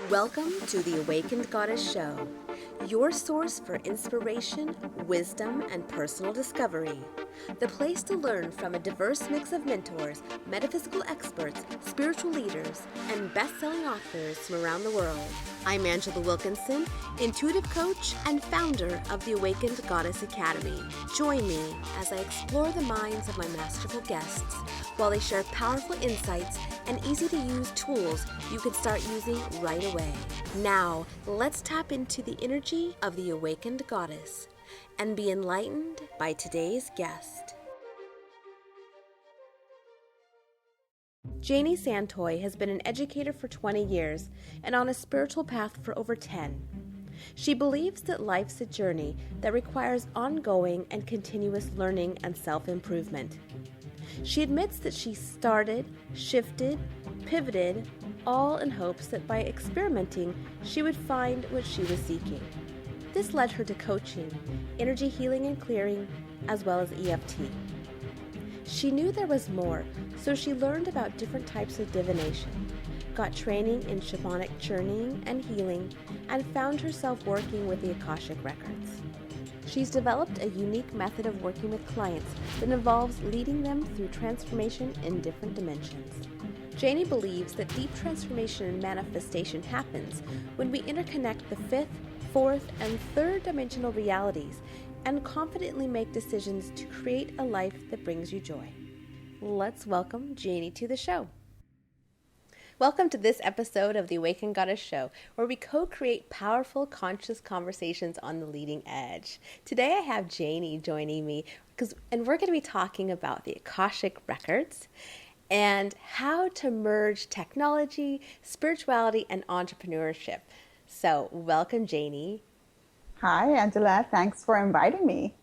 Welcome to the Awakened Goddess Show, your source for inspiration, wisdom, and personal discovery. The place to learn from a diverse mix of mentors, metaphysical experts, spiritual leaders, and best-selling authors from around the world. I'm Angela Wilkinson, intuitive coach and founder of the Awakened Goddess Academy. Join me as I explore the minds of my masterful guests while they share powerful insights and easy-to-use tools you can start using right away. Now, let's tap into the energy of the Awakened Goddess and be enlightened by today's guest. Janie Santoy has been an educator for 20 years and on a spiritual path for over 10. She believes that life's a journey that requires ongoing and continuous learning and self-improvement. She admits that she started, shifted, pivoted, all in hopes that by experimenting, she would find what she was seeking. This led her to coaching, energy healing and clearing, as well as EFT. She knew there was more, so she learned about different types of divination, got training in shamanic journeying and healing, and found herself working with the Akashic Records. She's developed a unique method of working with clients that involves leading them through transformation in different dimensions. Janie believes that deep transformation and manifestation happens when we interconnect the fifth, fourth, and third dimensional realities and confidently make decisions to create a life that brings you joy. Let's welcome Janie to the show. Welcome to this episode of the Awakened Goddess Show, where we co-create powerful, conscious conversations on the leading edge. Today I have Janie joining me, and we're going to be talking about the Akashic Records and how to merge technology, spirituality, and entrepreneurship. So welcome, Janie. Hi, Angela. Thanks for inviting me.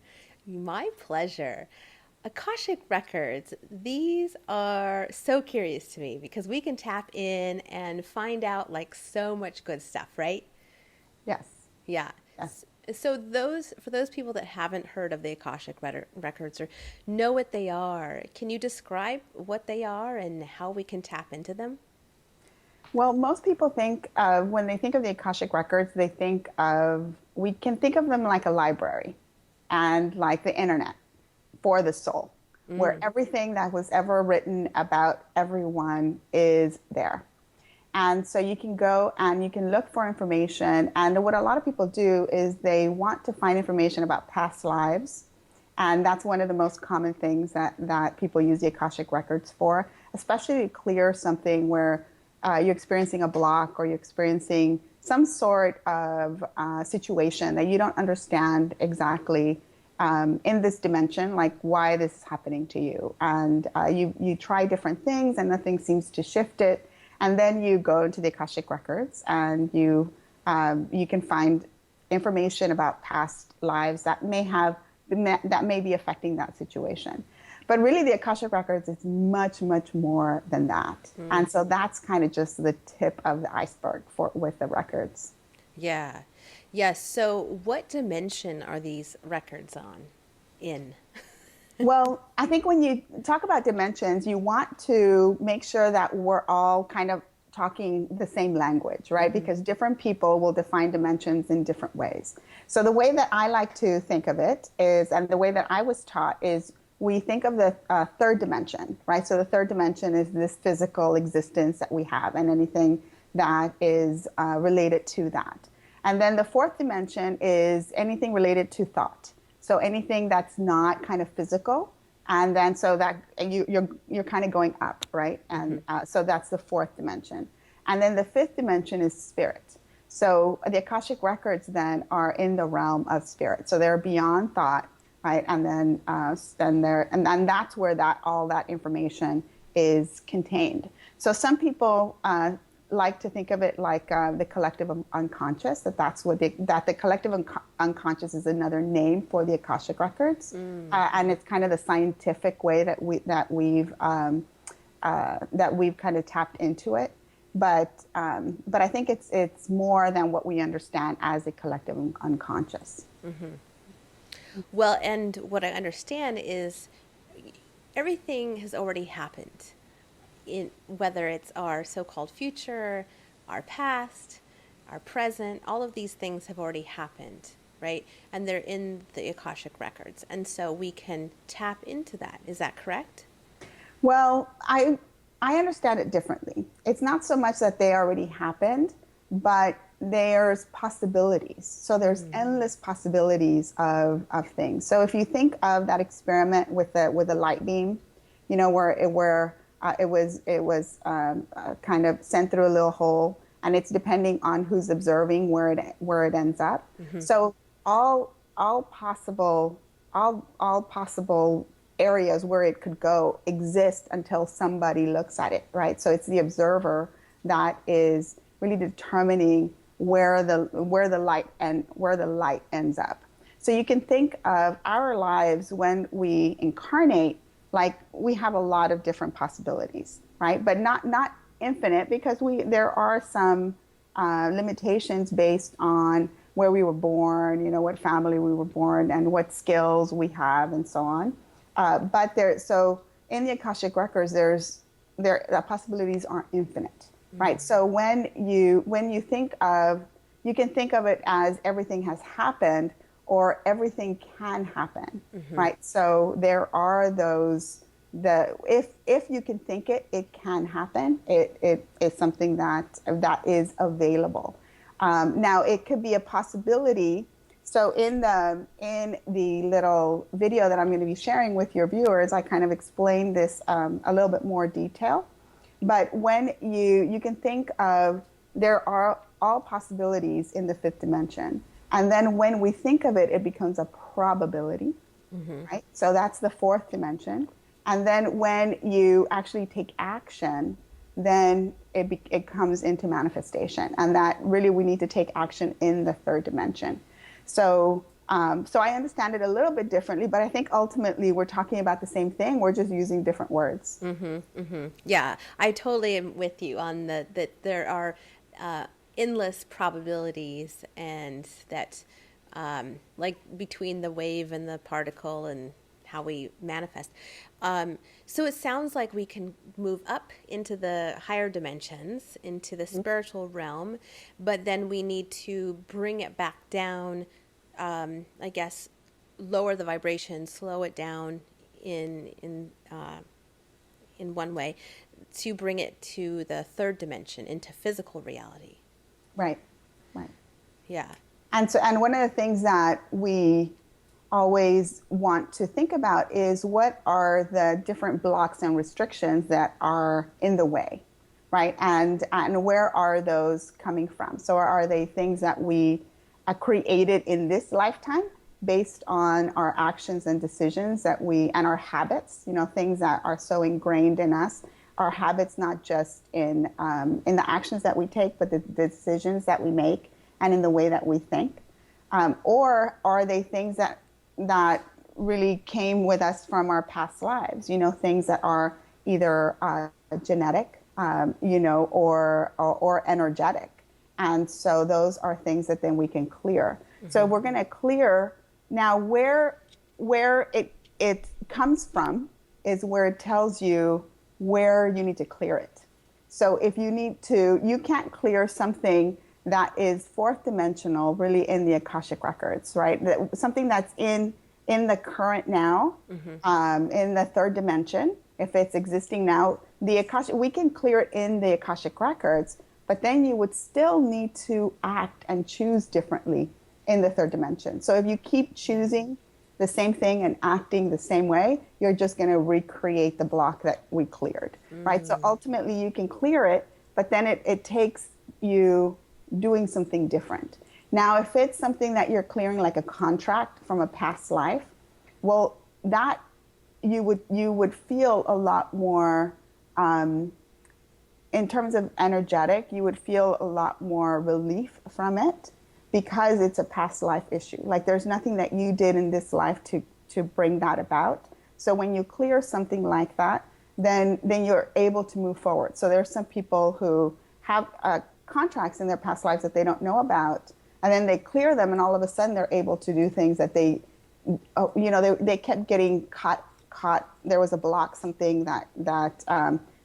My pleasure. Akashic Records, these are so curious to me because we can tap in and find out like so much good stuff, right? Yes. Yeah. Yes. So for those people that haven't heard of the Akashic Records or know what they are, can you describe what they are and how we can tap into them? Well, most people think when they think of the Akashic Records, we can think of them like a library and like the internet for the soul, where everything that was ever written about everyone is there. And so you can go and you can look for information. And what a lot of people do is they want to find information about past lives. And that's one of the most common things that people use the Akashic Records for, especially to clear something where you're experiencing a block or you're experiencing some sort of situation that you don't understand exactly in this dimension, like why this is happening to you. And you try different things and nothing seems to shift it. And then you go into the Akashic Records and you can find information about past lives that may be affecting that situation. But really the Akashic Records is much, much more than that. And so that's kind of just the tip of the iceberg with the records. Yeah. Yes. So what dimension are these records in? Well, I think when you talk about dimensions, you want to make sure that we're all kind of talking the same language, right? Because different people will define dimensions in different ways. So the way that I like to think of it is, and the way that I was taught is, we think of the third dimension, right? So the third dimension is this physical existence that we have and anything that is related to that. And then the fourth dimension is anything related to thought. So anything that's not kind of physical, and then so that you're kind of going up, right? And so that's the fourth dimension. And then the fifth dimension is spirit. So the Akashic Records then are in the realm of spirit. So they're beyond thought, right? And then that's where all that information is contained. So some people like to think of it like the collective unconscious, that the collective unconscious is another name for the Akashic Records, and it's kind of the scientific way that we've kind of tapped into it. But I think it's more than what we understand as a collective unconscious. Well, and what I understand is everything has already happened. In whether it's our so-called future, our past, our present, all of these things have already happened, right? And they're in the Akashic records. And so we can tap into that. Is that correct? Well, I understand it differently. It's not so much that they already happened, but there's possibilities. So there's endless possibilities of things. So if you think of that experiment with the light beam, you know, where it was kind of sent through a little hole, and it's depending on who's observing where it ends up. So all possible areas where it could go exist until somebody looks at it, right? So it's the observer that is really determining where the light ends up. So you can think of our lives when we incarnate, like we have a lot of different possibilities, right? But not infinite, because there are some limitations based on where we were born, you know, what family we were born, and what skills we have, and so on. So in the Akashic records, the possibilities aren't infinite, right? So when you think of, you can think of it as everything has happened or everything can happen, right? So there are those, if you can think it, it can happen. It is something that is available. Now it could be a possibility. So in the little video that I'm going to be sharing with your viewers, I kind of explain this a little bit more detail. But when you can think of, there are all possibilities in the fifth dimension. And then when we think of it, it becomes a probability, right? So that's the fourth dimension. And then when you actually take action, then it comes into manifestation. And that really, we need to take action in the third dimension. So I understand it a little bit differently, but I think ultimately we're talking about the same thing. We're just using different words. Yeah, I totally am with you on that there are endless probabilities, and that like between the wave and the particle and how we manifest. So it sounds like we can move up into the higher dimensions, into the spiritual realm, but then we need to bring it back down, I guess, lower the vibration, slow it down in one way, to bring it to the third dimension, into physical reality. Right. Yeah. And one of the things that we always want to think about is, what are the different blocks and restrictions that are in the way, right? And where are those coming from? So are they things that we created in this lifetime based on our actions and decisions and our habits, you know, things that are so ingrained in us, our habits, not just in the actions that we take, but the decisions that we make and in the way that we think? Or are they things that really came with us from our past lives, you know, things that are either genetic, you know, or energetic. And so those are things that then we can clear. So we're going to clear. Now where it comes from is where it tells you where you need to clear it. So if you can't clear something that is fourth dimensional, really in the Akashic records, right? Something that's in the current now, in the third dimension. If it's existing now, the Akashic, we can clear it in the Akashic records, but then you would still need to act and choose differently in the third dimension. So if you keep choosing the same thing and acting the same way, you're just going to recreate the block that we cleared, right? So ultimately you can clear it, but then it takes you doing something different. Now, if it's something that you're clearing, like a contract from a past life, well, that you would feel a lot more, in terms of energetic, you would feel a lot more relief from it, because it's a past life issue. Like, there's nothing that you did in this life to bring that about. So when you clear something like that, then you're able to move forward. So there's some people who have contracts in their past lives that they don't know about, and then they clear them, and all of a sudden they're able to do things that they kept getting caught. There was a block, something that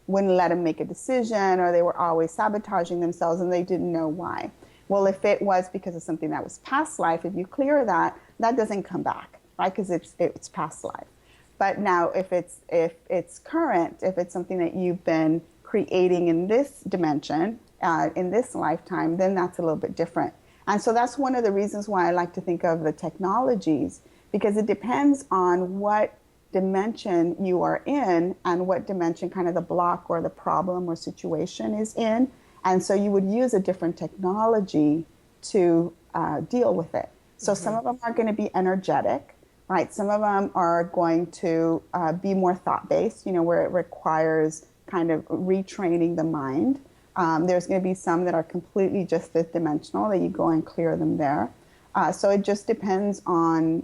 wouldn't let them make a decision, or they were always sabotaging themselves, and they didn't know why. Well, if it was because of something that was past life, if you clear that, that doesn't come back, right? Because it's past life. But now, if it's current, if it's something that you've been creating in this dimension, in this lifetime, then that's a little bit different. And so that's one of the reasons why I like to think of the technologies, because it depends on what dimension you are in and what dimension kind of the block or the problem or situation is in. And so you would use a different technology to deal with it. So some of them are going to be energetic, right? Some of them are going to be more thought-based, where it requires kind of retraining the mind. There's going to be some that are completely just fifth dimensional that you go and clear them there. So it just depends on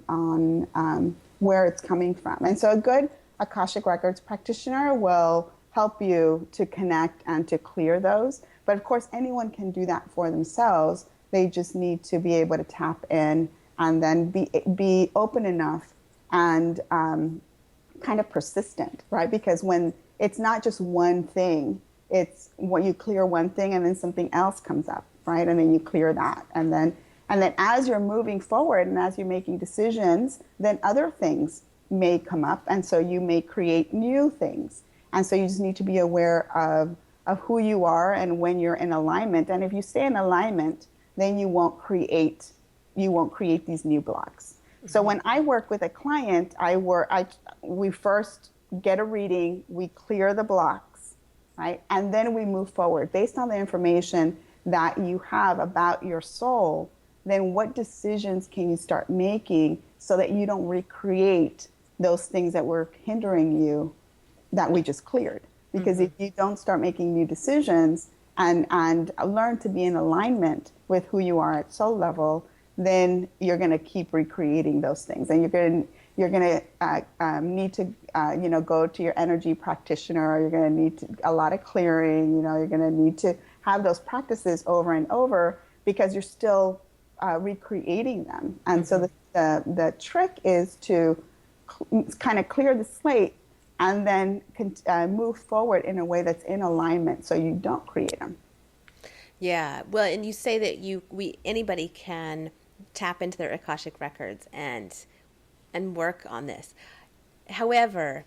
where it's coming from. And so a good Akashic Records practitioner will help you to connect and to clear those. But of course, anyone can do that for themselves. They just need to be able to tap in and then be open enough and kind of persistent, right? Because when it's not just one thing, it's when you clear one thing and then something else comes up, right? And then you clear that. And then as you're moving forward and as you're making decisions, then other things may come up. And so you may create new things. And so you just need to be aware of who you are and when you're in alignment. And if you stay in alignment, then you won't create these new blocks. Mm-hmm. So when I work with a client, we first get a reading, we clear the blocks, right? And then we move forward based on the information that you have about your soul. Then what decisions can you start making so that you don't recreate those things that were hindering you that we just cleared? Because if you don't start making new decisions and learn to be in alignment with who you are at soul level, then you're going to keep recreating those things, and you're going to need to go to your energy practitioner. You're going to need a lot of clearing. You're going to need to have those practices over and over because you're still recreating them. And so the trick is to kind of clear the slate and then move forward in a way that's in alignment so you don't create them. Yeah, well, and you say that anybody can tap into their Akashic records and work on this. However,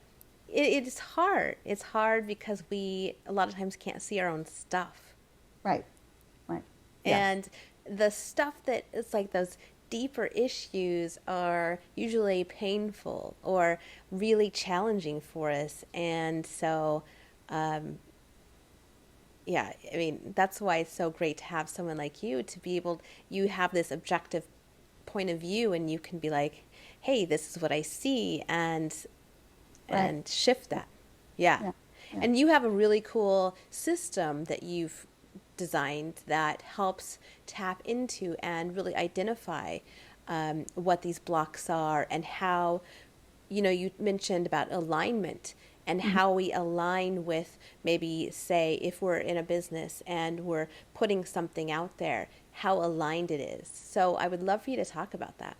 it's hard. It's hard because we a lot of times can't see our own stuff. Right. And the stuff that is like those deeper issues are usually painful or really challenging for us. And so, that's why it's so great to have someone like you to be able, you have this objective point of view and you can be like, hey, this is what I see and shift that. Yeah. And you have a really cool system that you've designed that helps tap into and really identify what these blocks are and how, you mentioned about alignment and how we align with maybe, say, if we're in a business and we're putting something out there, how aligned it is. So I would love for you to talk about that.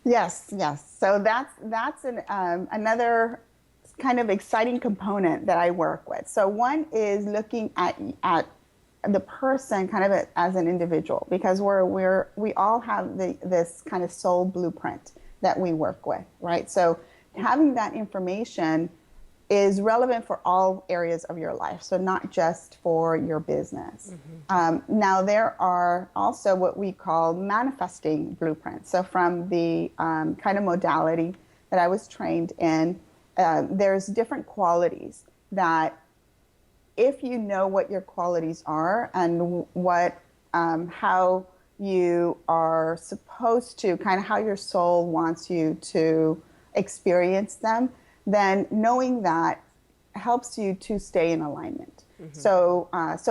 Yes. So that's another kind of exciting component that I work with. So one is looking at the person kind of as an individual, because we all have this kind of soul blueprint that we work with, right? So having that information is relevant for all areas of your life, so not just for your business. Now, there are also what we call manifesting blueprints. So from the kind of modality that I was trained in, there's different qualities that if you know what your qualities are and what how you are supposed to, kind of how your soul wants you to experience them, then knowing that helps you to stay in alignment. So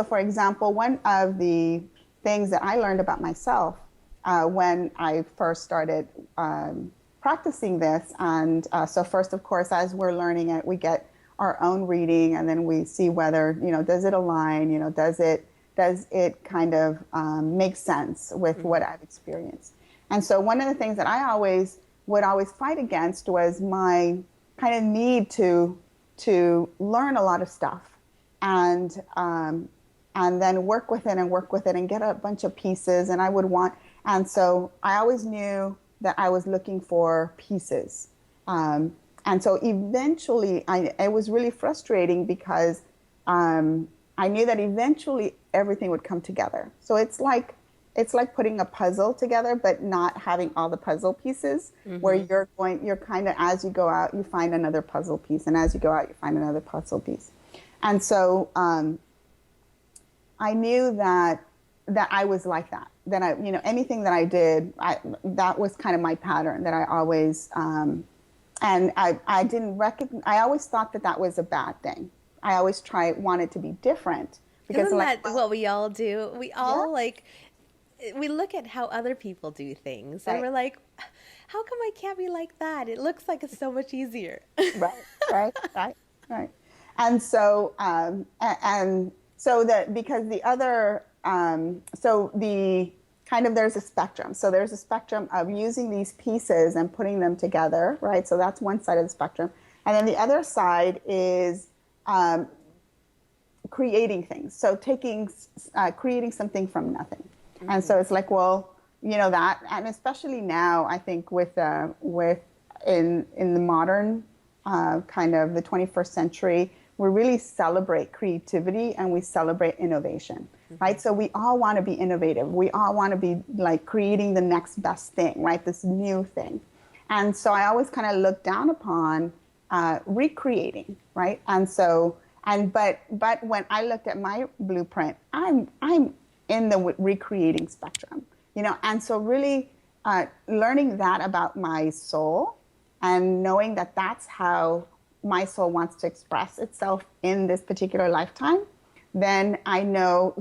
for example, one of the things that I learned about myself when I first started practicing this, and so first, of course, as we're learning it, we get our own reading, and then we see whether, does it align, does it kind of make sense with what I've experienced. And so one of the things that I would always fight against was my kind of need to learn a lot of stuff and and then work with it and work with it and get a bunch of pieces. And and so I always knew that I was looking for pieces. And so eventually it was really frustrating because I knew that eventually everything would come together. So it's like putting a puzzle together, but not having all the puzzle pieces, where you're kind of, as you go out, you find another puzzle piece. And as you go out, you find another puzzle piece. And so I knew that I was like that, anything that I did, that was kind of my pattern, that I always, and I didn't recognize, I always thought that was a bad thing. I always wanted to be different. Because isn't that what we all do? We all we look at how other people do things, and we're like, how come I can't be like that? It looks like it's so much easier. Right. And so, because the other, so the kind of, there's a spectrum. So there's a spectrum of using these pieces and putting them together, right? So that's one side of the spectrum. And then the other side is creating things. So creating something from nothing. Mm-hmm. And so it's like, well, that, and especially now, I think with in the modern kind of the 21st century, we really celebrate creativity and we celebrate innovation, right? So we all want to be innovative. We all want to be like creating the next best thing, right? This new thing. And so I always kind of look down upon recreating, right? And so, but when I looked at my blueprint, I'm in the recreating spectrum, and so really learning that about my soul and knowing that that's how my soul wants to express itself in this particular lifetime, then I know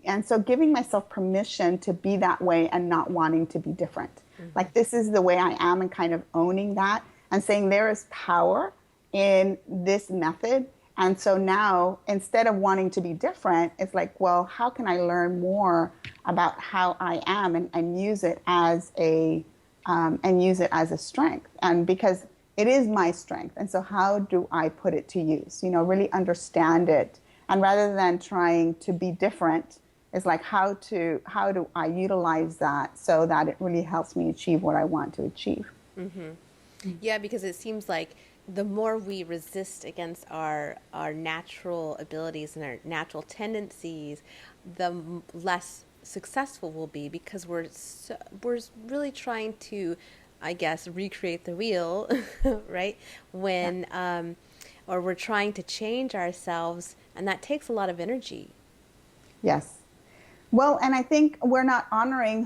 and so giving myself permission to be that way and not wanting to be different. Mm-hmm. Like, this is the way I am, and kind of owning that and saying there is power in this method. And so now, instead of wanting to be different, it's like, well, how can I learn more about how I am and use it as a strength? And because it is my strength. And so how do I put it to use? Really understand it. And rather than trying to be different, it's like, how do I utilize that so that it really helps me achieve what I want to achieve? Mm-hmm. Yeah, because it seems like the more we resist against our natural abilities and our natural tendencies, the less successful we'll be, because we're really trying to, I guess, recreate the wheel, right? When, or we're trying to change ourselves, and that takes a lot of energy. Yes. Well, and I think we're not honoring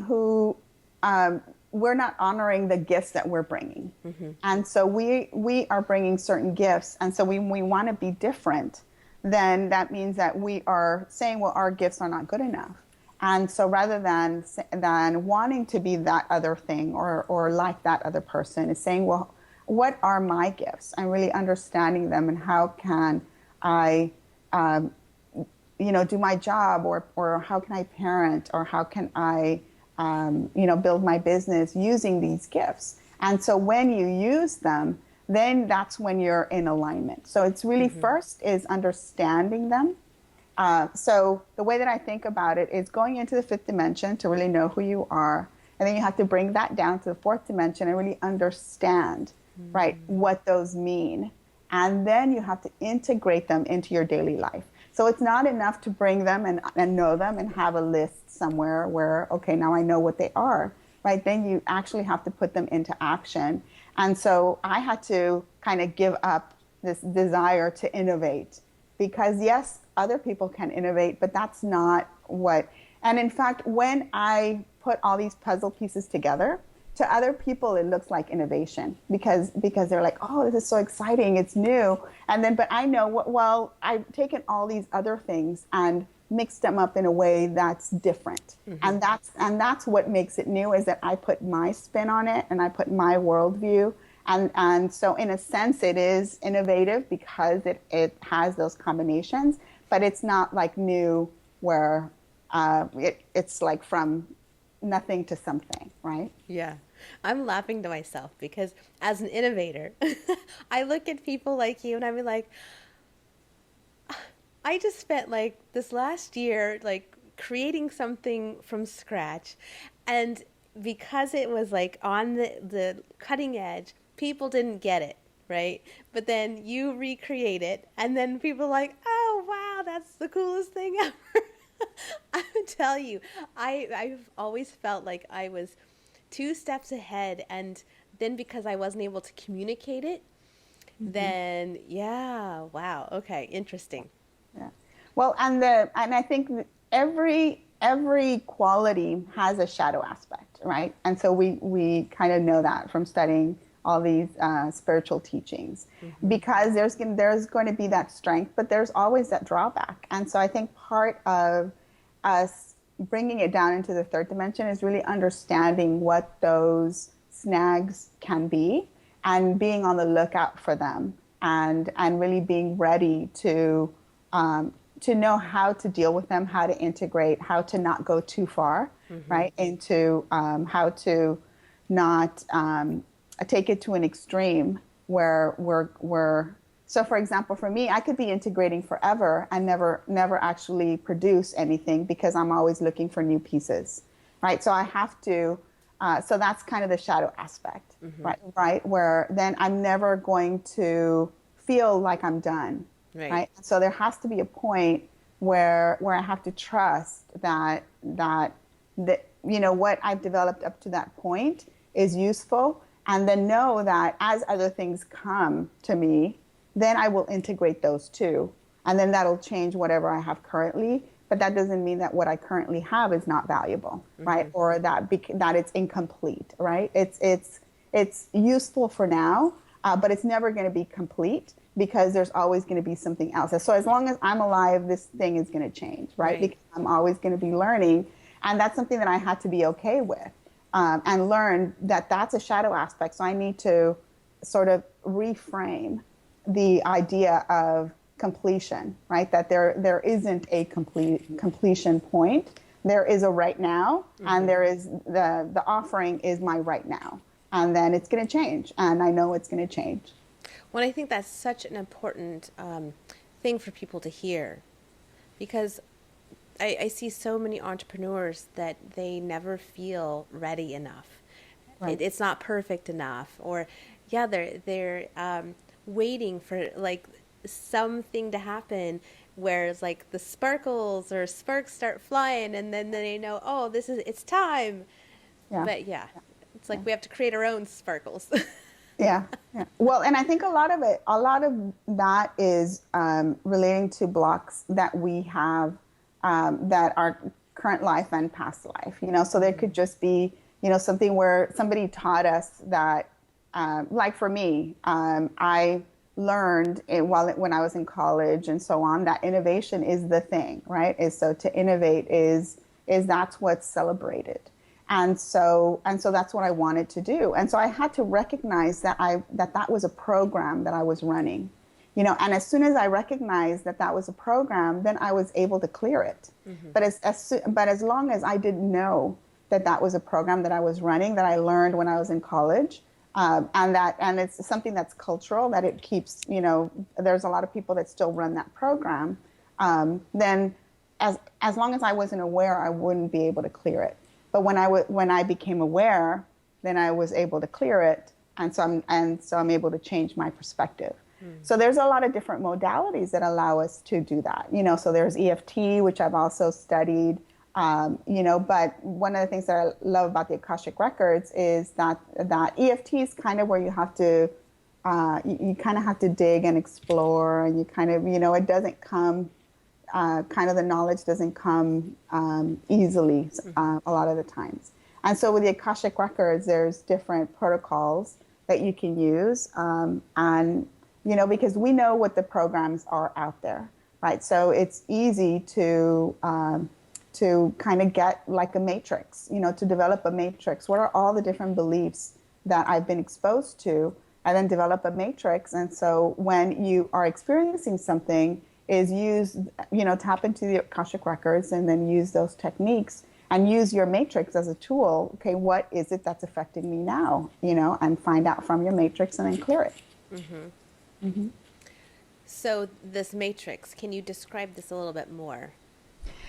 the gifts that we're bringing. Mm-hmm. And so we are bringing certain gifts. And so we want to be different, then that means that we are saying, well, our gifts are not good enough. And so rather than wanting to be that other thing or like that other person, is saying, well, what are my gifts? And really understanding them, and how can I, do my job, or how can I parent, or how can I, build my business using these gifts. And so when you use them, then that's when you're in alignment. So it's really, mm-hmm. First is understanding them. So the way that I think about it is going into the fifth dimension to really know who you are. And then you have to bring that down to the fourth dimension and really understand, mm-hmm. right, what those mean. And then you have to integrate them into your daily life. So it's not enough to bring them and know them and have a list somewhere where, okay, now I know what they are, right? Then you actually have to put them into action. And so I had to kind of give up this desire to innovate, because yes, other people can innovate, but that's not what, and in fact, when I put all these puzzle pieces together, to other people, it looks like innovation because they're like, oh, this is so exciting, it's new. And then, but I know, well, I've taken all these other things and mixed them up in a way that's different. Mm-hmm. And that's what makes it new, is that I put my spin on it and I put my worldview. And so in a sense, it is innovative because it has those combinations, but it's not like new where it's like from nothing to something, right? Yeah. I'm laughing to myself because as an innovator, I look at people like you and I'm like, I just spent like this last year like creating something from scratch, and because it was like on the cutting edge, people didn't get it, right? But then you recreate it, and then people are like, "Oh wow, that's the coolest thing ever." I would tell you, I've always felt like I was two steps ahead, and then because I wasn't able to communicate it, then yeah, wow, okay, interesting. Yeah. Well, and I think that every quality has a shadow aspect, right? And so we kind of know that from studying all these spiritual teachings, because there's going to be that strength, but there's always that drawback. And so I think part of us bringing it down into the third dimension is really understanding what those snags can be and being on the lookout for them, and really being ready to know how to deal with them, how to integrate, how to not go too far, right? Into how to not take it to an extreme where we're so, for example, for me, I could be integrating forever and never actually produce anything because I'm always looking for new pieces, right? So I have to. So that's kind of the shadow aspect, right? Right, where then I'm never going to feel like I'm done, right? So there has to be a point where I have to trust that what I've developed up to that point is useful, and then know that as other things come to me, then I will integrate those too, and then that'll change whatever I have currently. But that doesn't mean that what I currently have is not valuable, right? Or that it's incomplete, right? It's useful for now, but it's never going to be complete, because there's always going to be something else. So as long as I'm alive, this thing is going to change, right? Because I'm always going to be learning, and that's something that I had to be okay with, and learn that that's a shadow aspect. So I need to sort of reframe the idea of completion, right? That there isn't a completion point. There is a right now, and there is the offering is my right now, and then it's going to change, and I know it's going to change. Well, I think that's such an important thing for people to hear, because I see so many entrepreneurs that they never feel ready enough. Right. It's not perfect enough, or yeah, they're waiting for like something to happen where it's like the sparkles or sparks start flying, and then they know, oh, it's time. Yeah. But yeah, it's like we have to create our own sparkles. Yeah, yeah. Well, and I think a lot of that is relating to blocks that we have, that are current life and past life. So there could just be, something where somebody taught us that, like for me, I learned when I was in college and so on, that innovation is the thing, right? So to innovate is that's what's celebrated. And so that's what I wanted to do. And so I had to recognize that that was a program that I was running, and as soon as I recognized that that was a program, then I was able to clear it. But as long as I didn't know that that was a program that I was running, that I learned when I was in college, and it's something that's cultural, that it keeps, there's a lot of people that still run that program, then as long as I wasn't aware, I wouldn't be able to clear it. But when I became aware, then I was able to clear it, and so I'm able to change my perspective. So there's a lot of different modalities that allow us to do that. So there's EFT, which I've also studied. But one of the things that I love about the Akashic Records is that EFT is kind of where you have to, you kind of have to dig and explore, and you kind of, it doesn't come. Kind of the knowledge doesn't come easily a lot of the times. And so with the Akashic Records, there's different protocols that you can use. And, because we know what the programs are out there, right? So it's easy to kind of get like a matrix, to develop a matrix. What are all the different beliefs that I've been exposed to? And then develop a matrix. And so when you are experiencing something, is use, tap into the Akashic Records and then use those techniques and use your matrix as a tool. Okay, what is it that's affecting me now? And find out from your matrix and then clear it. So this matrix, can you describe this a little bit more?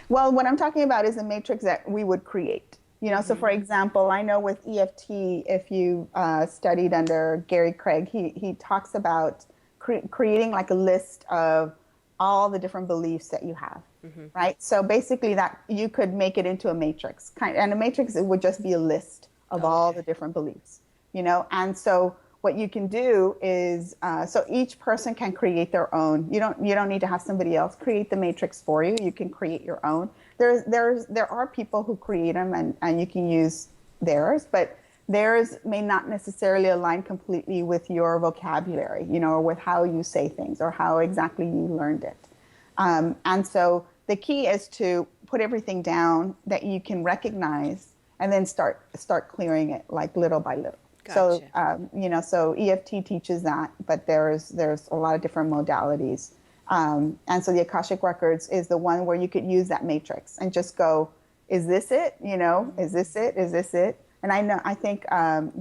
Well, what I'm talking about is a matrix that we would create. So Mm-hmm. for example, I know with EFT, if you studied under Gary Craig, he talks about creating like a list of all the different beliefs that you have, Mm-hmm. right? So basically, that you could make it into a matrix, and a matrix, it would just be a list of Oh, all okay. the different beliefs, and so what you can do is so each person can create their own. You don't need to have somebody else create the matrix for you. You can create your own. There are people who create them, and you can use theirs, but theirs may not necessarily align completely with your vocabulary, or with how you say things or how exactly you learned it. And so the key is to put everything down that you can recognize, and then start clearing it, like little by little. So, Gotcha. so EFT teaches that, but there's a lot of different modalities. And so the Akashic Records is the one where you could use that matrix and just go, is this it? Is this it? Is this it? And I think um,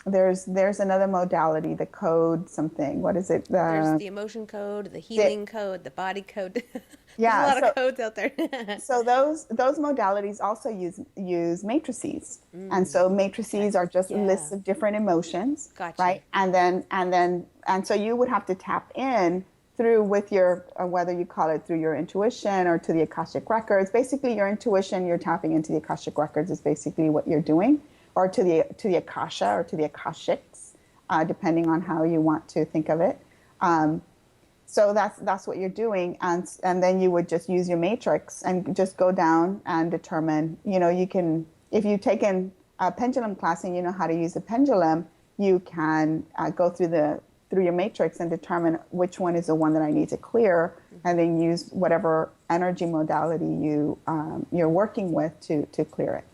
there's another modality, the code something. What is it? There's the emotion code, the healing code, the body code. There's a Yeah. lot of So codes out there. So those modalities also use matrices, and so Okay. matrices are just Yeah. lists of different emotions, Gotcha. right? And so you would have to tap in through with your whether you call it through your intuition or to the Akashic Records. Basically, your intuition, you're tapping into the Akashic Records is basically what you're doing, or to the Akasha or to the Akashics, depending on how you want to think of it. So that's what you're doing, and then you would just use your matrix and just go down and determine. You can, if you've taken a pendulum class and you know how to use a pendulum, you can go through your matrix and determine which one is the one that I need to clear, and then use whatever energy modality you're working with to clear it.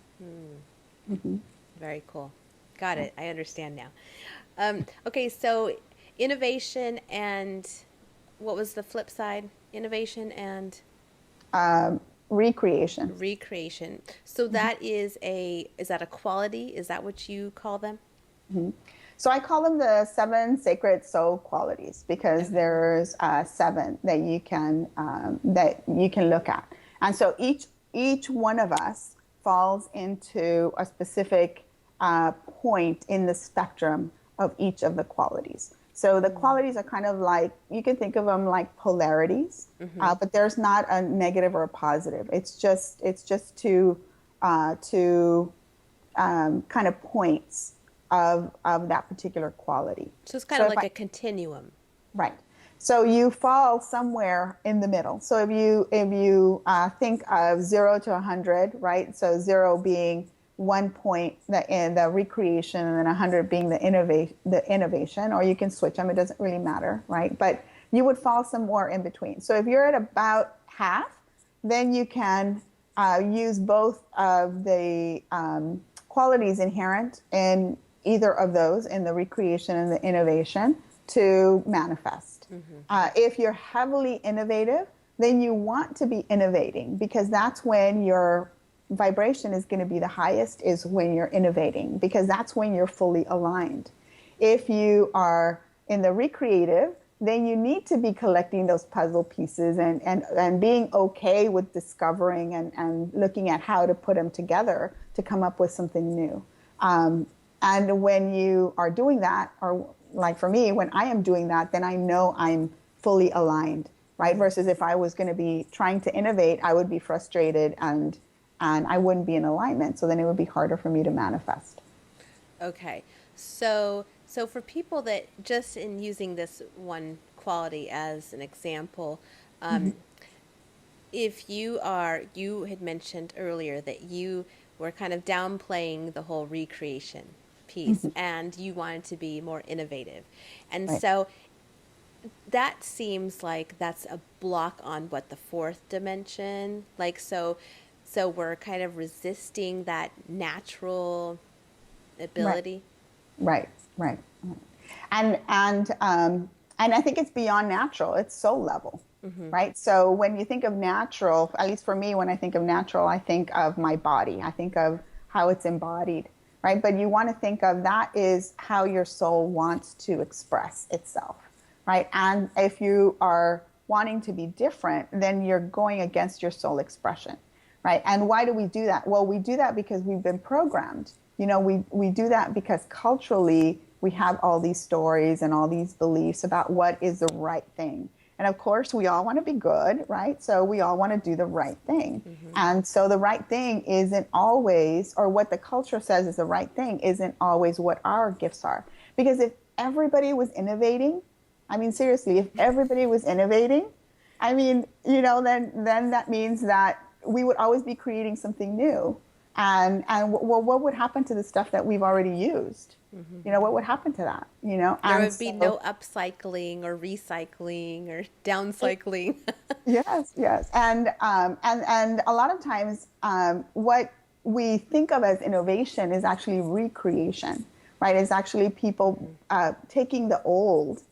Mm-hmm. Very cool. Got it. I understand now. Okay, so innovation and what was the flip side? Innovation and Recreation. recreation. So that is that a quality? Is that what you call them? Mm-hmm. So I call them the 7 sacred soul qualities, because Okay. there's 7 that you can look at, and so each one of us falls into a specific point in the spectrum of each of the qualities. So the qualities are kind of like, you can think of them like polarities, but there's not a negative or a positive. It's just two kind of points of that particular quality. So it's kind So of if like I, a continuum. right. So you fall somewhere in the middle. So if you think of 0 to 100, right? So 0 being one point in the recreation, and then 100 being the innovation, or you can switch them. It doesn't really matter, right? But you would fall somewhere in between. So if you're at about half, then you can use both of the qualities inherent in either of those, in the recreation and the innovation, to manifest. If you're heavily innovative, then you want to be innovating, because that's when your vibration is going to be the highest, is when you're innovating, because that's when you're fully aligned. If you are in the recreative, then you need to be collecting those puzzle pieces, and being okay with discovering and looking at how to put them together to come up with something new. And when you are doing that, or like for me, when I am doing that, then I know I'm fully aligned, right? Versus if I was going to be trying to innovate, I would be frustrated, and I wouldn't be in alignment. So then it would be harder for me to manifest. Okay. So for people that, just in using this one quality as an example, if you had mentioned earlier that you were kind of downplaying the whole recreation piece, and you wanted to be more innovative. And Right. so that seems like that's a block on what, the fourth dimension? Like, so we're kind of resisting that natural Right. ability. Right. Right. Right. And I think it's beyond natural. It's soul level, right? So when you think of natural, at least for me, when I think of natural, I think of my body. I think of how it's embodied. right? But you want to think of that is how your soul wants to express itself, right? And if you are wanting to be different, then you're going against your soul expression, right? And why do we do that? Well, we do that because we've been programmed. You know, we do that because culturally we have all these stories and all these beliefs about what is the right thing. And of course, we all want to be good, right? So we all want to do the right thing. And so the right thing isn't always, or what the culture says is the right thing, isn't always what our gifts are. Because if everybody was innovating, I mean, seriously, if everybody was innovating, I mean, you know, then that means that we would always be creating something new. And well, what would happen to the stuff that we've already used? You know, what would happen to that? You know, There and would be no upcycling or recycling or downcycling. yes, and a lot of times, what we think of as innovation is actually recreation, right? It's actually people taking the old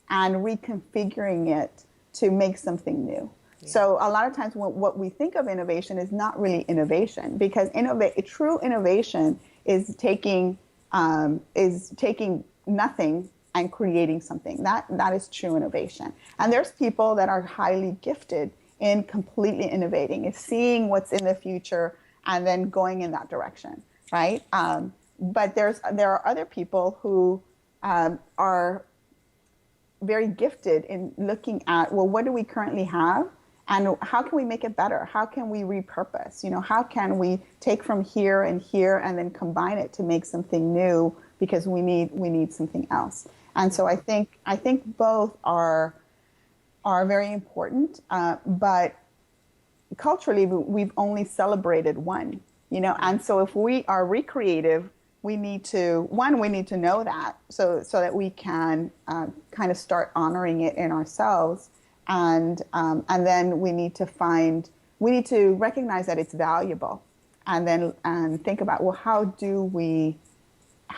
and reconfiguring it to make something new. So a lot of times what we think of innovation is not really innovation, because true innovation is taking nothing and creating something. That is true innovation. And there's people that are highly gifted in completely innovating, is seeing what's in the future and then going in that direction, right? But there are other people who are very gifted in looking at, well, what do we currently have? And how can we make it better? How can we repurpose? You know, how can we take from here and then combine it to make something new, because we need something else. And so I think both are very important, but culturally we've only celebrated one, you know. And so if we are recreative, we need to know that, so that we can kind of start honoring it in ourselves. And then we need to recognize that it's valuable, and think about, well, how do we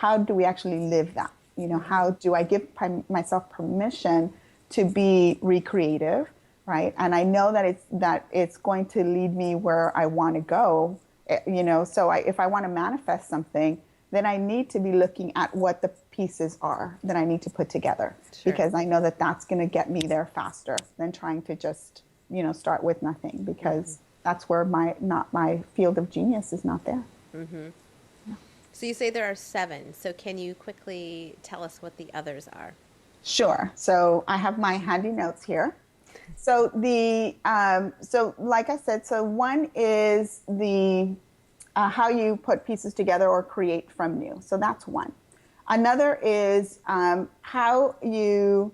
actually live that? You know, how do I give myself permission to be recreative, right? And I know that it's going to lead me where I want to go, you know. So if I want to manifest something, then I need to be looking at what the pieces are that I need to put together. Sure. Because I know that that's going to get me there faster than trying to just, you know, start with nothing, because that's where my field of genius is not there. So you say there are 7. So can you quickly tell us what the others are? Sure. So I have my handy notes here. So so like I said, so one is the how you put pieces together or create from new. So that's one. Another is how you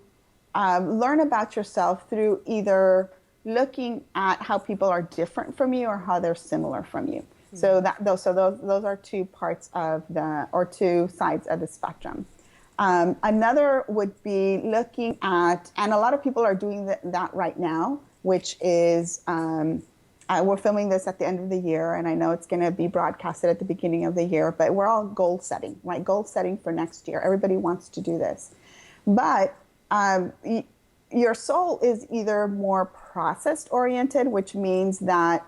learn about yourself through either looking at how people are different from you or how they're similar from you. So those are 2 parts of or 2 sides of the spectrum. Another would be looking at, and a lot of people are doing that right now, which is we're filming this at the end of the year, and I know it's going to be broadcasted at the beginning of the year, but we're all goal setting, right? Goal setting for next year. Everybody wants to do this. But your soul is either more process oriented, which means that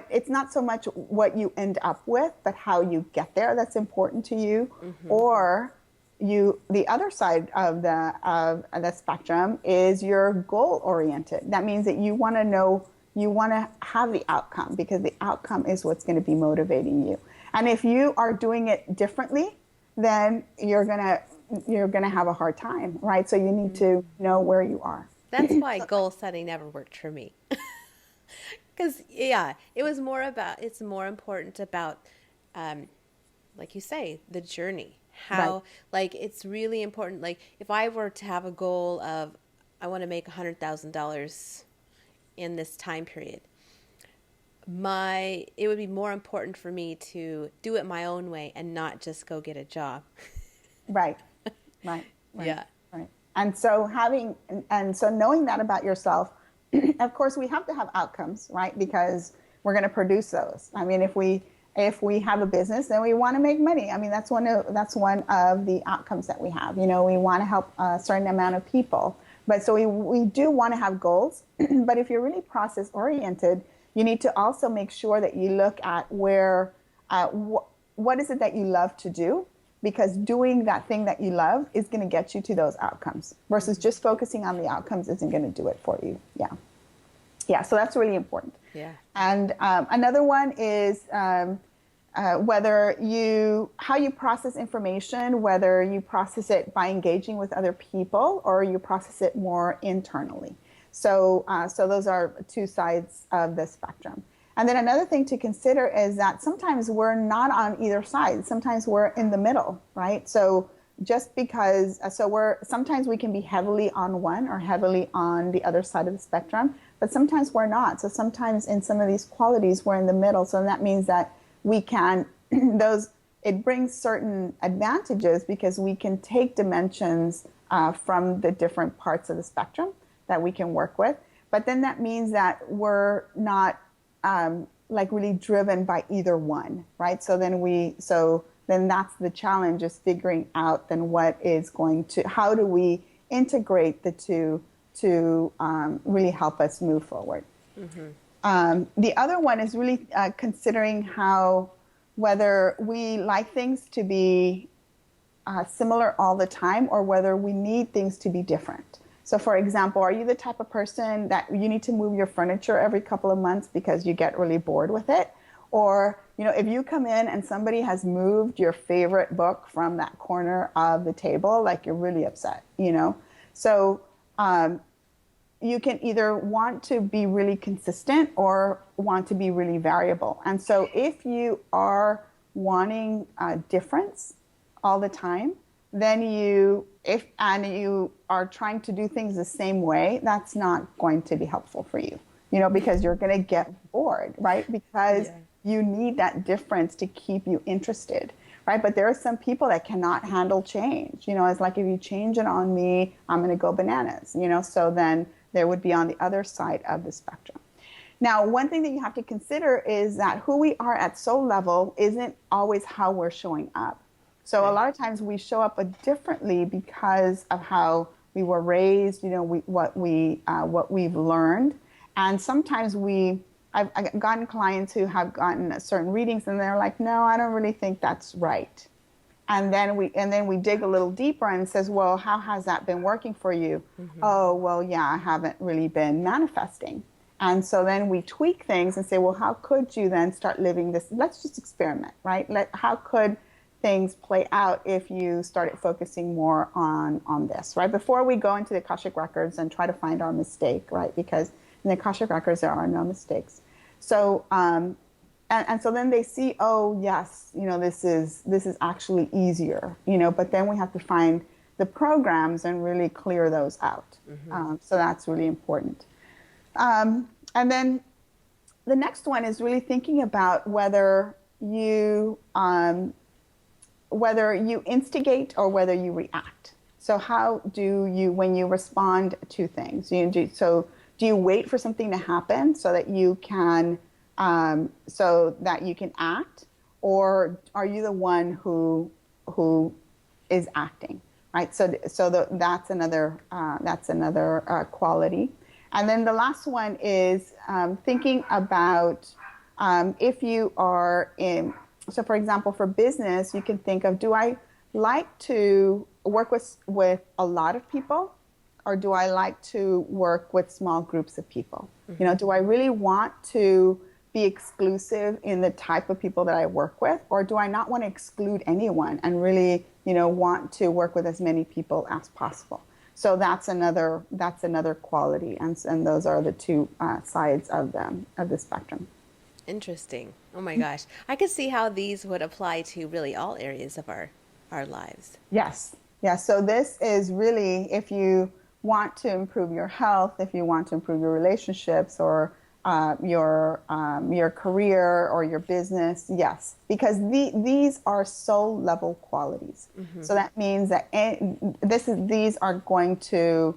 it's not so much what you end up with, but how you get there that's important to you. Or the other side of the spectrum is your goal oriented. That means that you want to have the outcome, because the outcome is what's going to be motivating you. And if you are doing it differently, then you're gonna have a hard time, right? So you need to know where you are. That's why goal setting never worked for me. Because it's more important about, like you say, the journey. How, right. Like, it's really important. Like, if I were to have a goal of, I want to make $100,000 in this time period, it would be more important for me to do it my own way and not just go get a job. Right. Yeah. Right. And so knowing that about yourself, of course, we have to have outcomes, right? Because we're going to produce those. I mean, if we have a business, then we want to make money. I mean, that's one of the outcomes that we have. You know, we want to help a certain amount of people. But so we do want to have goals. But if you're really process oriented, you need to also make sure that you look at where what is it that you love to do? Because doing that thing that you love is going to get you to those outcomes versus just focusing on the outcomes isn't going to do it for you. Yeah. Yeah. So that's really important. Yeah. And another one is how you process information, whether you process it by engaging with other people or you process it more internally. So those are two sides of the spectrum. And then another thing to consider is that sometimes we're not on either side. Sometimes we're in the middle, right? So just because, sometimes we can be heavily on one or heavily on the other side of the spectrum, but sometimes we're not. So sometimes in some of these qualities, we're in the middle. So that means that we can, it brings certain advantages because we can take dimensions from the different parts of the spectrum that we can work with. But then that means that we're not like really driven by either one, right? So then that's the challenge, is figuring out then how do we integrate the two to really help us move forward. Mm-hmm. The other one is really considering whether we like things to be similar all the time or whether we need things to be different. So for example, are you the type of person that you need to move your furniture every couple of months because you get really bored with it? Or, if you come in and somebody has moved your favorite book from that corner of the table, like you're really upset, So you can either want to be really consistent or want to be really variable. And so if you are wanting a difference all the time, then you are trying to do things the same way, that's not going to be helpful for you, because you're going to get bored, right? Because you need that difference to keep you interested, right? But there are some people that cannot handle change. It's like, if you change it on me, I'm going to go bananas, so then there would be on the other side of the spectrum. Now, one thing that you have to consider is that who we are at soul level isn't always how we're showing up. So a lot of times we show up differently because of how we were raised, what we've learned. And sometimes I've gotten clients who have gotten certain readings and they're like, no, I don't really think that's right. And then we dig a little deeper and it says, well, how has that been working for you? Mm-hmm. Oh, well, yeah, I haven't really been manifesting. And so then we tweak things and say, well, how could you then start living this? Let's just experiment, right? How could things play out if you started focusing more on this, right? Before we go into the Akashic Records and try to find our mistake, right? Because in the Akashic Records, there are no mistakes. So, and so then they see, oh, yes, this is actually easier, but then we have to find the programs and really clear those out. Mm-hmm. So that's really important. And then the next one is really thinking about whether you instigate or whether you react. So how do you, when you respond to things, do you wait for something to happen so that you can act, or are you the one who is acting, right? That's another quality. And then the last one is thinking about if you are in. So for example, for business, you can think of, do I like to work with a lot of people, or do I like to work with small groups of people? Mm-hmm. Do I really want to be exclusive in the type of people that I work with, or do I not want to exclude anyone and really, want to work with as many people as possible? So that's another quality, and those are the two sides of the spectrum. Interesting. Oh my gosh. I could see how these would apply to really all areas of our lives. Yes. Yeah. So this is really, if you want to improve your health, if you want to improve your relationships or your career or your business, yes, because these are soul level qualities. Mm-hmm. So that means that these are going to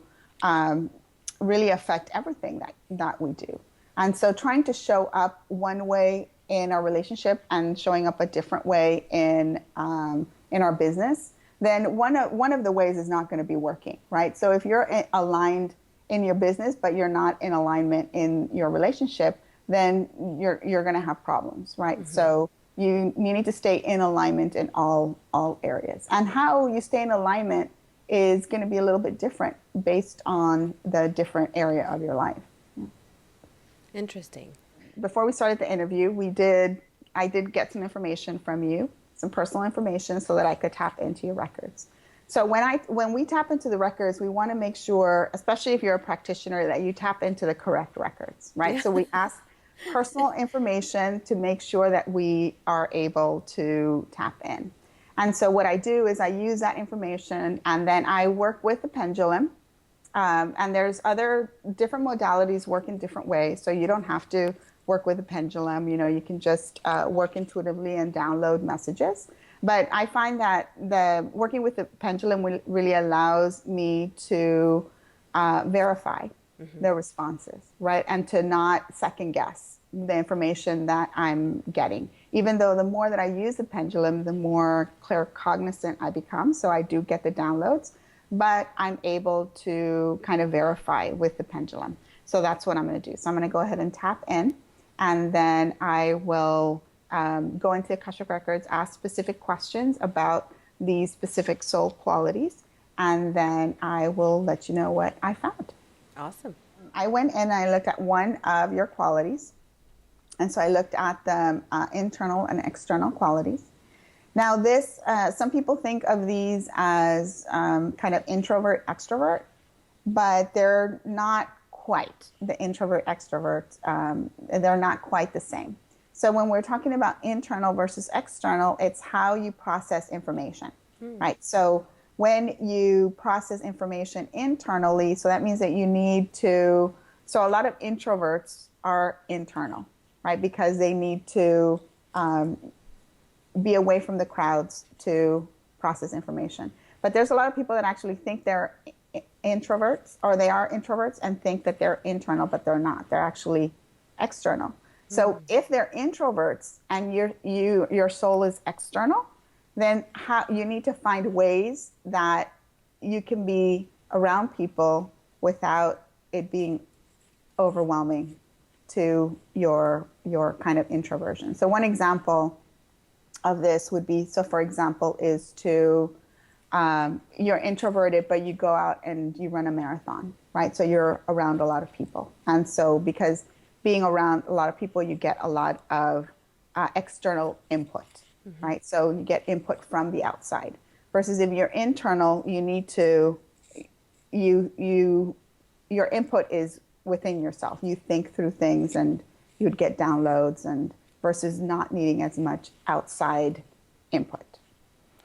really affect everything that we do. And so trying to show up one way in our relationship and showing up a different way in our business, then one of the ways is not going to be working, right? So if you're aligned in your business, but you're not in alignment in your relationship, then you're going to have problems, right? Mm-hmm. So you need to stay in alignment in all areas. And how you stay in alignment is going to be a little bit different based on the different area of your life. Interesting. Before we started the interview, I did get some information from you, some personal information, so that I could tap into your records. So when we tap into the records, we want to make sure, especially if you're a practitioner, that you tap into the correct records, right? Yeah. So we ask personal information to make sure that we are able to tap in. And so what I do is I use that information, and then I work with the pendulum. And there's other different modalities work in different ways. So you don't have to work with a pendulum. You can just work intuitively and download messages. But I find that working with the pendulum really allows me to verify the responses, right? And to not second guess the information that I'm getting. Even though the more that I use the pendulum, the more claircognizant I become. So I do get the downloads, but I'm able to kind of verify with the pendulum. So that's what I'm going to do. So I'm going to go ahead and tap in, and then I will go into Akashic Records, ask specific questions about these specific soul qualities, and then I will let you know what I found. Awesome. I went in and I looked at one of your qualities. And so I looked at the internal and external qualities. Now this, some people think of these as kind of introvert, extrovert, but they're not quite the introvert, extrovert. They're not quite the same. So when we're talking about internal versus external, it's how you process information, right? So when you process information internally, so that means that you need to, so a lot of introverts are internal, right? Because they need to be away from the crowds to process information. But there's a lot of people that actually think they're introverts, or they are introverts and think that they're internal, but they're not. They're actually external. So if they're introverts and your soul is external, then you need to find ways that you can be around people without it being overwhelming to your kind of introversion. So one example of this would be, so for example, is to, you're introverted, but you go out and you run a marathon, right? So you're around a lot of people. And so because being around a lot of people, you get a lot of external input, right? So you get input from the outside. Versus if you're internal, you need to, your input is within yourself. You think through things and you would get downloads, and versus not needing as much outside input.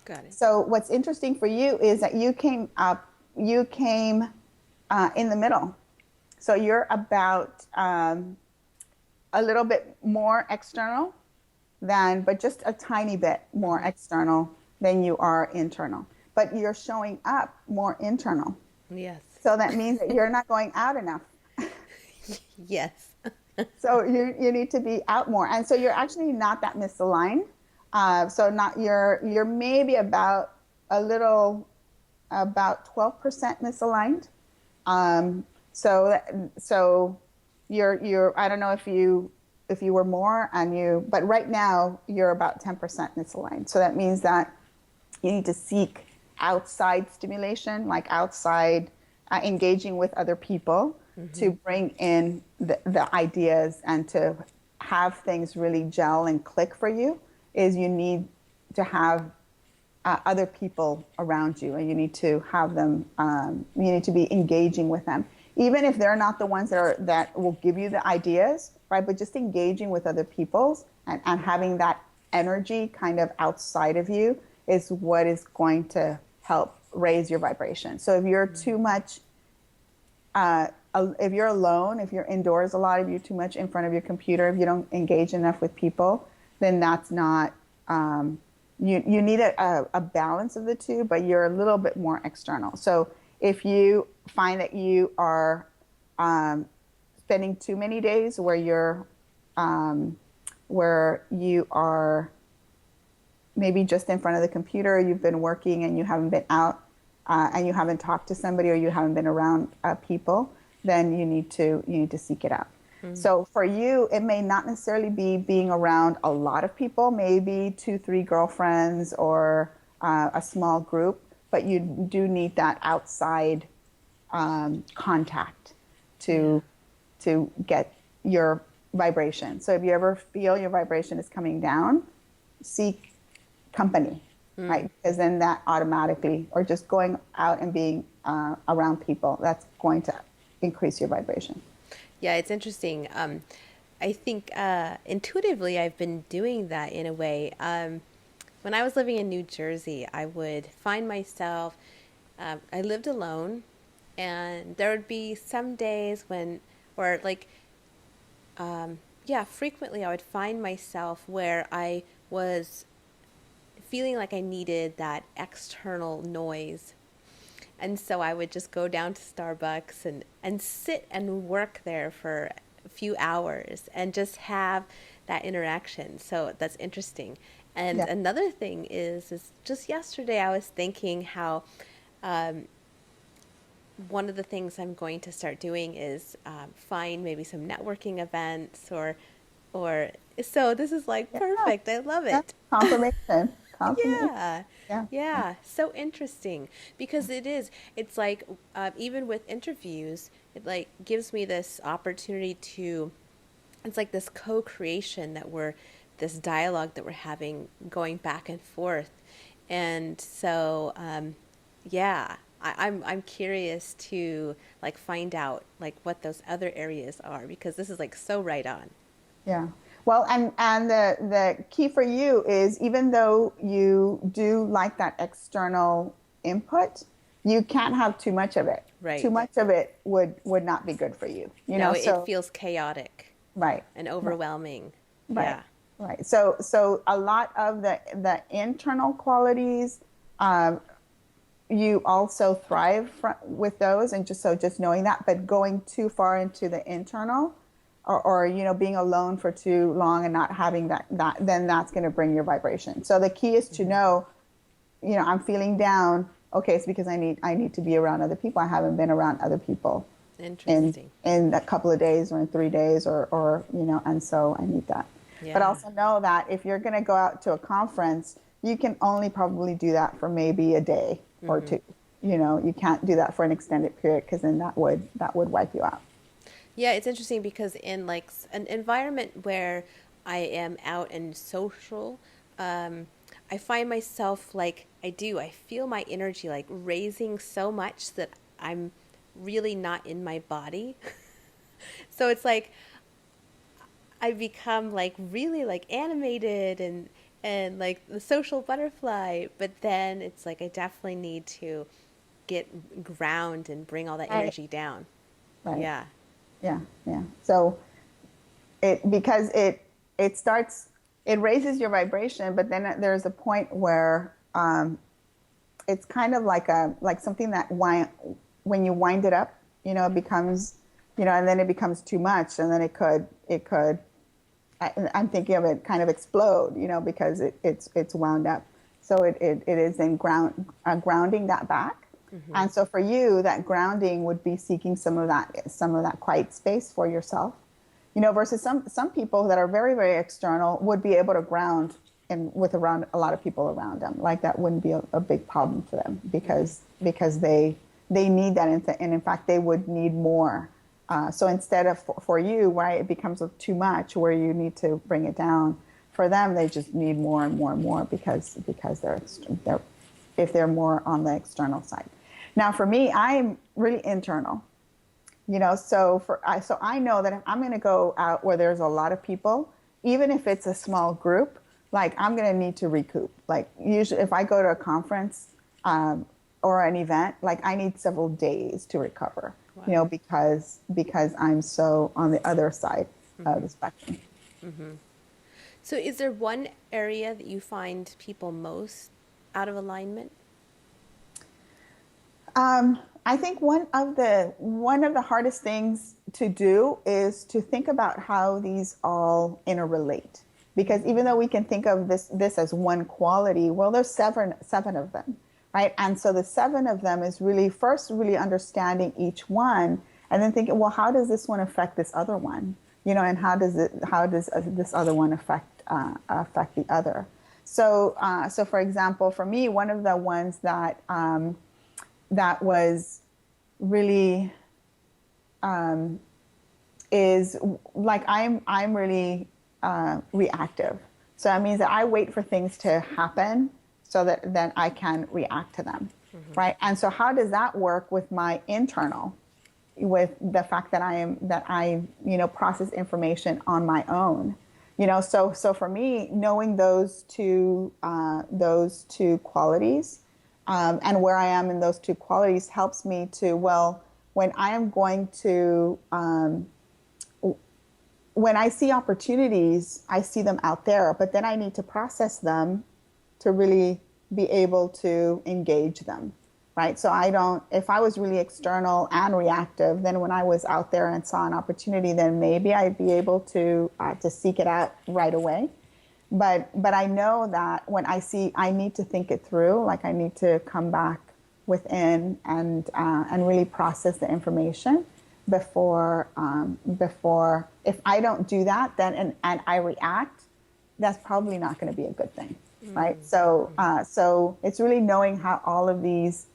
Got it. So what's interesting for you is that you came in the middle. So you're about a little bit more external but just a tiny bit more external than you are internal. But you're showing up more internal. Yes. So that means that you're not going out enough. Yes. So you need to be out more. And so you're actually not that misaligned. So you're maybe about 12% misaligned. So you're I don't know if you were more but right now you're about 10% misaligned. So that means that you need to seek outside stimulation, like outside engaging with other people to bring in the ideas and to have things really gel and click for you. Is you need to have other people around you, and you need to have them, you need to be engaging with them. Even if they're not the ones that will give you the ideas, right? But just engaging with other people and having that energy kind of outside of you is what is going to help raise your vibration. So if you're too much, if you're alone, if you're indoors a lot, if you're too much in front of your computer, if you don't engage enough with people, then that's not, you need a balance of the two, but you're a little bit more external. So if you find that you are spending too many days where you are maybe just in front of the computer, you've been working and you haven't been out and you haven't talked to somebody, or you haven't been around people, then you need to seek it out. So for you, it may not necessarily be being around a lot of people, maybe 2, 3 girlfriends or a small group, but you do need that outside contact Yeah. to get your vibration. So if you ever feel your vibration is coming down, seek company, right? Because then that automatically, or just going out and being around people, that's going to increase your vibration. Yeah, it's interesting. I think intuitively I've been doing that in a way. When I was living in New Jersey, I would find myself, I lived alone, and there would be some days when, or like, yeah, frequently I would find myself where I was feeling like I needed that external noise. And so I would just go down to Starbucks and sit and work there for a few hours and just have that interaction. So that's interesting. And Yeah. another thing is just yesterday I was thinking how one of the things I'm going to start doing is find maybe some networking events or so this is like Yeah. perfect. I love Yeah. it. Confirmation. Confirmation. Yeah. Yeah. Yeah. Yeah. So interesting because it's like, even with interviews, it like gives me this opportunity to, it's like this co-creation this dialogue that we're having going back and forth. And so, yeah, I'm curious to like find out like what those other areas are because this is like so right on. Yeah. Well, and the key for you is even though you do like that external input, you can't have too much of it. Too Right. much of it would not be good for you. You No, know, it so feels chaotic right. and Right. overwhelming. Right. Yeah. Right. So a lot of the internal qualities, um, you also thrive with those, and just knowing that, but going too far into the internal, or being alone for too long and not having that then that's going to bring your vibration. So the key is to know, I'm feeling down. Okay, it's because I need to be around other people. I haven't been around other people in Interesting. in a couple of days or in 3 days, or and so I need that. But Yeah. also know that if you're going to go out to a conference, you can only probably do that for maybe a day or two. You can't do that for an extended period because then that would wipe you out. Yeah, it's interesting because in like an environment where I am out and social, I find myself like I feel my energy like raising so much that I'm really not in my body. So it's like I become like really like animated and like the social butterfly, but then it's like I definitely need to get ground and bring all that Right. energy down. Right. Yeah. Yeah. Yeah. So because it starts, it raises your vibration, but then there's a point where it's kind of like something that when you wind it up, it becomes, and then it becomes too much, and then it could I'm thinking of it kind of explode, because it's wound up. So it is in grounding that back. Mm-hmm. And so for you, that grounding would be seeking some of that quiet space for yourself, versus some people that are very, very external would be able to ground and with around a lot of people around them. Like that wouldn't be a big problem for them because they need that. And in fact, they would need more. So instead of for you, right, it becomes too much where you need to bring it down. For them, they just need more and more and more because they're if they're more on the external side. Now, for me, I'm really internal. So I know that if I'm going to go out where there's a lot of people, even if it's a small group, like I'm going to need to recoup. Like usually, if I go to a conference or an event, like I need several days to recover. Wow. Because I'm so on the other side of Mm-hmm. the spectrum. Mm-hmm. So is there one area that you find people most out of alignment? I think one of the hardest things to do is to think about how these all interrelate. Because even though we can think of this as one quality, well, there's seven of them, right? And so the seven of them is really first really understanding each one, and then thinking, well, how does this one affect this other one? and how does this other one affect the other? So for example, for me, one of the ones that was really is like I'm really reactive. So that means that I wait for things to happen so that then I can react to them, right? And so how does that work with my internal, with the fact that I process information on my own, so for me, knowing those two qualities, and where I am in those two qualities helps me to, well, when I am going to when I see opportunities, I see them out there, but then I need to process them to really be able to engage them, right? So if I was really external and reactive, then when I was out there and saw an opportunity, then maybe I'd be able to seek it out right away. But I know that when I need to think it through, like I need to come back within and really process the information before if I don't do that, then and I react, that's probably not going to be a good thing, right? So it's really knowing how all of these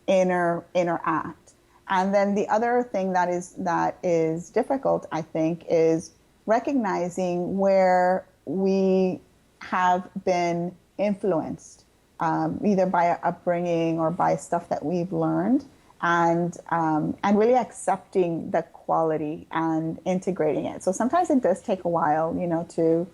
interact. And then the other thing that is difficult, I think, is recognizing where we have been influenced, either by upbringing or by stuff that we've learned, and really accepting the quality and integrating it. So sometimes it does take a while, to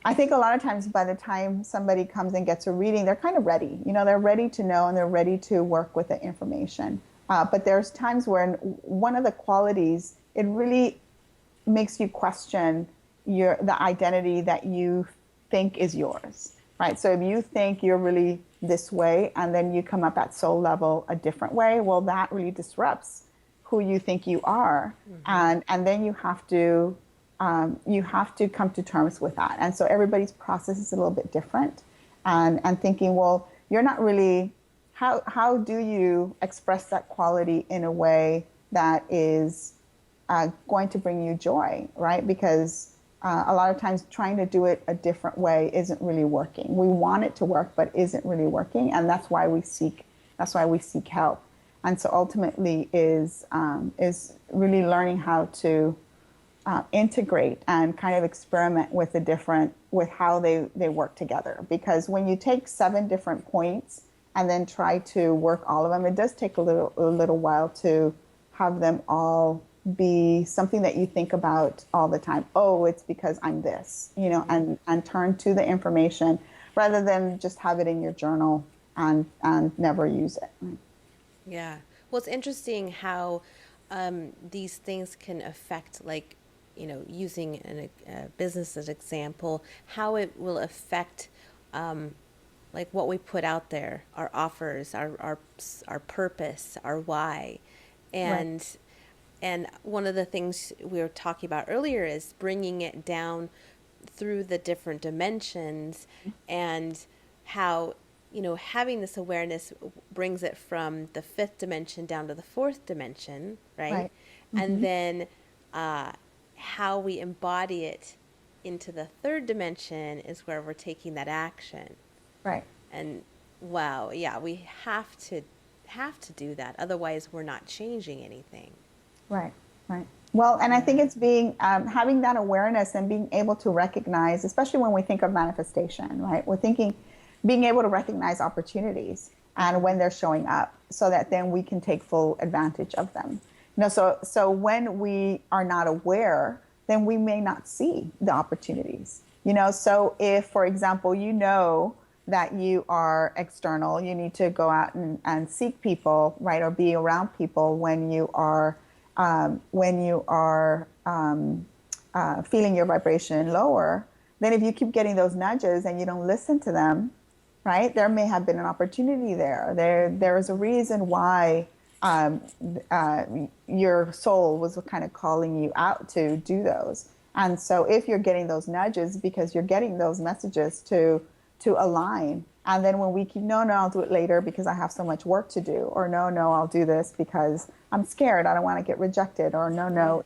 I think a lot of times by the time somebody comes and gets a reading, they're kind of ready. They're ready to know and they're ready to work with the information. But there's times when one of the qualities, it really makes you question the identity that you think is yours, right? So if you think you're really this way and then you come up at soul level a different way, well, that really disrupts who you think you are. And then you have to come to terms with that. And so everybody's process is a little bit different, and thinking, well, you're not really, how do you express that quality in a way that is going to bring you joy, right? Because a lot of times trying to do it a different way isn't really working. We want it to work, but isn't really working. And that's why we seek help. And so ultimately is really learning how to integrate and kind of experiment with with how they work together. Because when you take 7 different points and then try to work all of them, it does take a little while to have them all be something that you think about all the time. Oh, it's because I'm this, and turn to the information rather than just have it in your journal and never use it. Yeah. Well, it's interesting how these things can affect, like, using a business as an example, how it will affect like what we put out there, our offers, our purpose, our why. And right. And one of the things we were talking about earlier is bringing it down through the different dimensions, and how, having this awareness brings it from the 5th dimension down to the 4th dimension, right? And then how we embody it into the 3rd dimension is where we're taking that action. Right. And wow, yeah, we have to do that. Otherwise, we're not changing anything. Right. Well, and I think it's having that awareness and being able to recognize, especially when we think of manifestation, right? We're being able to recognize opportunities and when they're showing up, so that then we can take full advantage of them. So when we are not aware, then we may not see the opportunities. So if, for example, that you are external, you need to go out and seek people, right, or be around people when you are feeling your vibration lower. Then if you keep getting those nudges and you don't listen to them, right, there may have been an opportunity there. There is a reason why your soul was kind of calling you out to do those. And so if you're getting those nudges because you're getting those messages to align, And then when we keep, no, I'll do it later because I have so much work to do, or no, I'll do this because I'm scared, I don't want to get rejected, or no,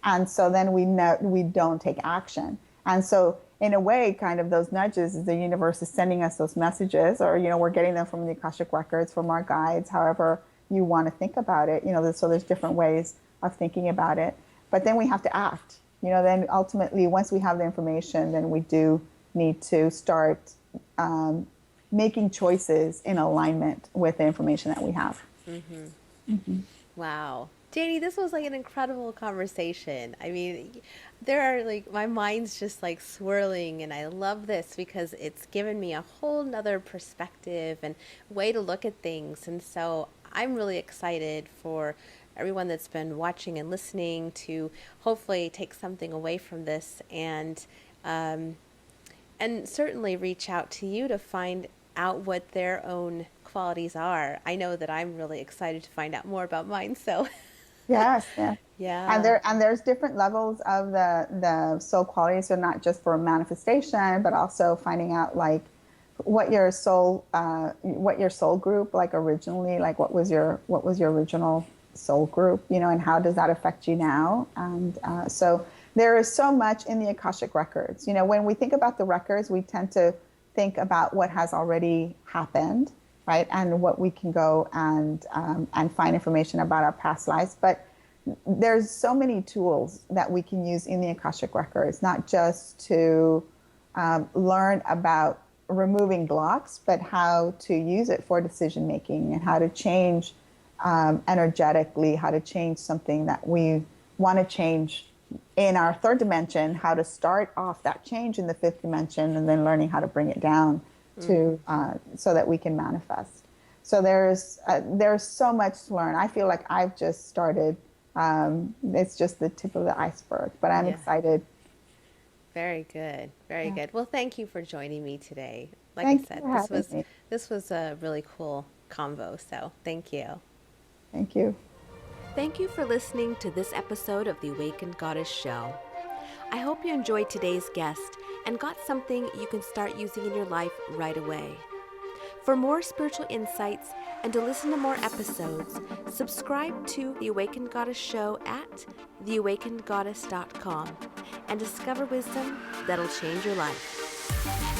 and so then we don't take action. And so in a way, kind of those nudges is the universe is sending us those messages, or, we're getting them from the Akashic records, from our guides, however you want to think about it, so there's different ways of thinking about it. But then we have to act, then ultimately, once we have the information, then we do need to start making choices in alignment with the information that we have. Wow. Janie, this was like an incredible conversation. I mean, there are like, my mind's just like swirling, and I love this because it's given me a whole nother perspective and way to look at things. And so I'm really excited for everyone that's been watching and listening to hopefully take something away from this, and certainly reach out to you to find out what their own qualities are. I know that I'm really excited to find out more about mine. So yes, yeah. Yeah. And there's different levels of the soul qualities. So not just for manifestation, but also finding out like what your soul group, like originally, like what was your original soul group, and how does that affect you now? And so there is so much in the Akashic records. When we think about the records, we tend to think about what has already happened, right? And what we can go and find information about our past lives. But there's so many tools that we can use in the Akashic records, not just to learn about removing blocks, but how to use it for decision making, and how to change energetically, how to change something that we want to change in our third dimension, how to start off that change in the fifth dimension, and then learning how to bring it down to so that we can manifest. So there's so much to learn. I feel like I've just started. It's just the tip of the iceberg, but I'm excited. Very good. Very good. Well, thank you for joining me today. Like Thank I you said, for having me. this was a really cool convo. So thank you. Thank you. Thank you for listening to this episode of the Awakened Goddess Show. I hope you enjoyed today's guest and got something you can start using in your life right away. For more spiritual insights and to listen to more episodes, subscribe to The Awakened Goddess Show at theawakenedgoddess.com and discover wisdom that'll change your life.